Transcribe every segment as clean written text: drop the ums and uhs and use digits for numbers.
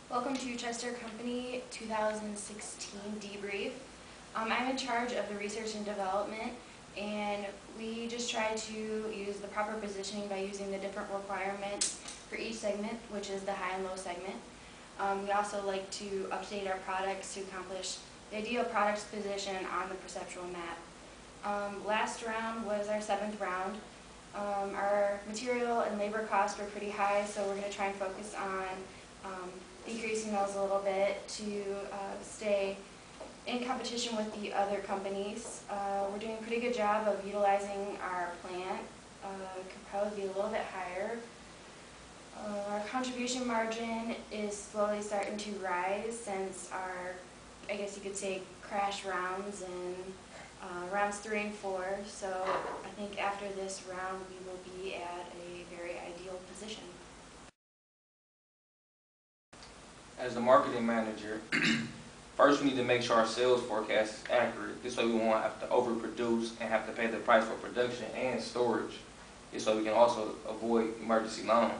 Welcome to Chester Company 2016 debrief. I'm in charge of the research and development, and we just try to use the proper positioning by using the different requirements for each segment, which is the high and low segment. We also like to update our products to accomplish the ideal products position on the perceptual map. Last round was our 7th round. Our material and labor costs were pretty high, so we're going to try and focus on decreasing those a little bit to stay in competition with the other companies. We're doing a pretty good job of utilizing our plant. Could probably be a little bit higher. Our contribution margin is slowly starting to rise since our, I guess you could say, crash rounds in rounds 3 and 4. So I think after this round we will be at a very ideal position. As the marketing manager, first we need to make sure our sales forecast is accurate. This way we won't have to overproduce and have to pay the price for production and storage. This way we can also avoid emergency loans.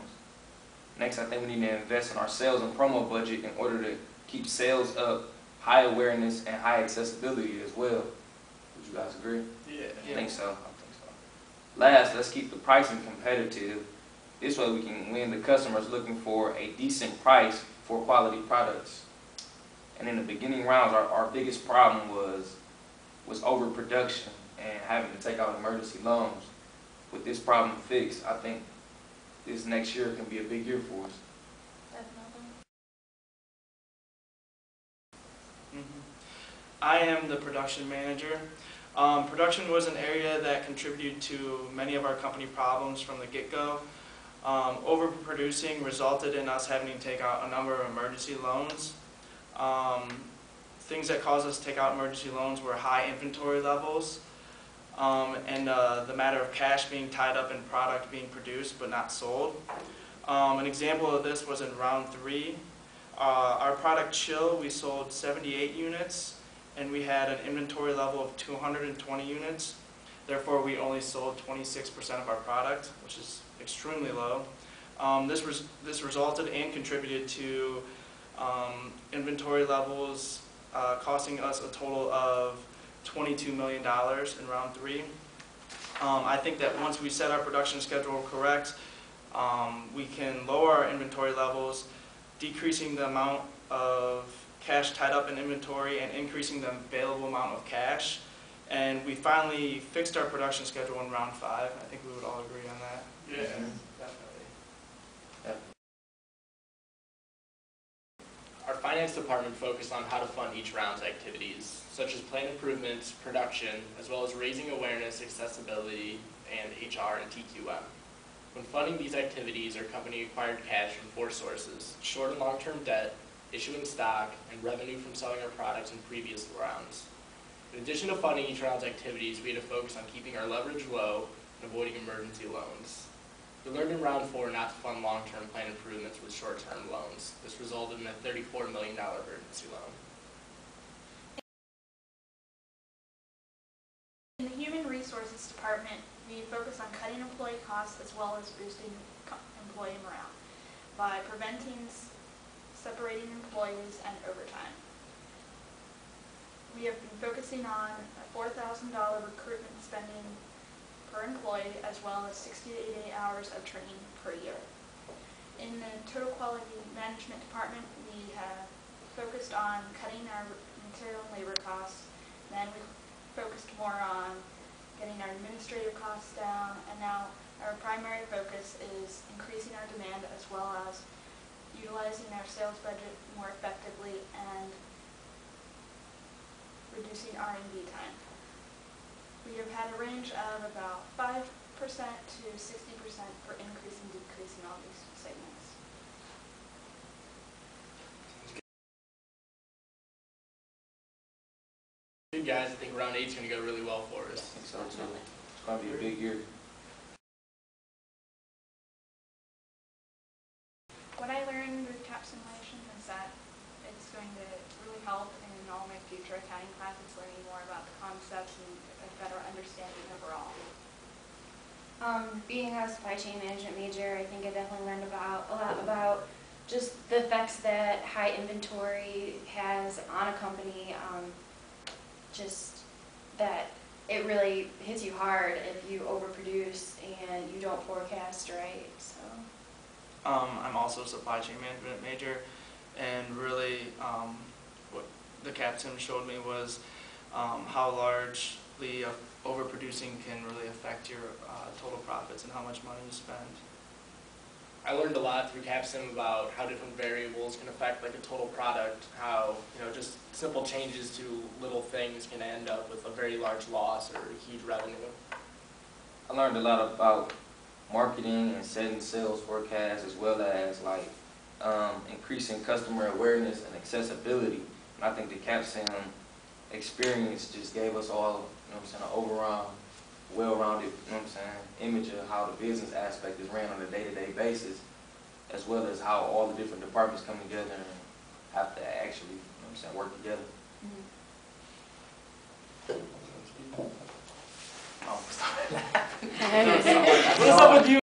Next, I think we need to invest in our sales and promo budget in order to keep sales up, high awareness, and high accessibility as well. Would you guys agree? Yeah. I think so. Last, let's keep the pricing competitive. This way we can win the customers looking for a decent price for quality products. And in the beginning rounds, our biggest problem was overproduction and having to take out emergency loans. With this problem fixed, I think this next year can be a big year for us. Definitely. I am the production manager. Production was an area that contributed to many of our company problems from the get-go. Overproducing resulted in us having to take out a number of emergency loans. Things that caused us to take out emergency loans were high inventory levels and the matter of cash being tied up in product being produced but not sold. An example of this was in round 3. Our product Chill, we sold 78 units and we had an inventory level of 220 units. Therefore, we only sold 26% of our product, which is extremely low. This resulted and contributed to inventory levels costing us a total of $22 million in round 3. I think that once we set our production schedule correct, we can lower our inventory levels, decreasing the amount of cash tied up in inventory and increasing the available amount of cash. And we finally fixed our production schedule in round 5. I think we would all agree on that. Yeah, definitely. Yeah. Our finance department focused on how to fund each round's activities, such as plant improvements, production, as well as raising awareness, accessibility, and HR and TQM. When funding these activities, our company acquired cash from 4 sources: short and long-term debt, issuing stock, and revenue from selling our products in previous rounds. In addition to funding each round's activities, we had to focus on keeping our leverage low and avoiding emergency loans. We learned in round 4 not to fund long-term plant improvements with short-term loans. This resulted in a $34 million emergency loan. In the Human Resources Department, we focus on cutting employee costs as well as boosting employee morale by preventing separating employees and overtime. We have been focusing on a $4,000 recruitment spending per employee as well as 60 to 80 hours of training per year. In the Total Quality Management Department, we have focused on cutting our material and labor costs. Then we focused more on getting our administrative costs down, and now our primary focus is increasing our demand as well as utilizing our sales budget more effectively and reducing R&D time. We have had a range of about 5% to 60% for increase and decrease in all these segments. Good guys, I think round 8 is going to go really well for us. I think so too. It's going to be a big year. What I learned with capsim is that it's going to really help in all my future accounting classes, learning more about the concepts and a better understanding overall. Being a supply chain management major, I think I definitely learned a lot about just the effects that high inventory has on a company, just that it really hits you hard if you overproduce and you don't forecast right, so. I'm also a supply chain management major, and really what the capsim showed me was how largely overproducing can really affect your total profits and how much money you spend. I learned a lot through capsim about how different variables can affect like a total product, how, you know, just simple changes to little things can end up with a very large loss or huge revenue. I learned a lot about marketing and setting sales forecasts, as well as like increasing customer awareness and accessibility. And I think the capsim experience just gave us all, you know what I'm saying, an overall well-rounded, you know what I'm saying, image of how the business aspect is ran on a day-to-day basis, as well as how all the different departments come together and have to actually, you know what I'm saying, work together. Mm-hmm. Oh, stop. What is up with you?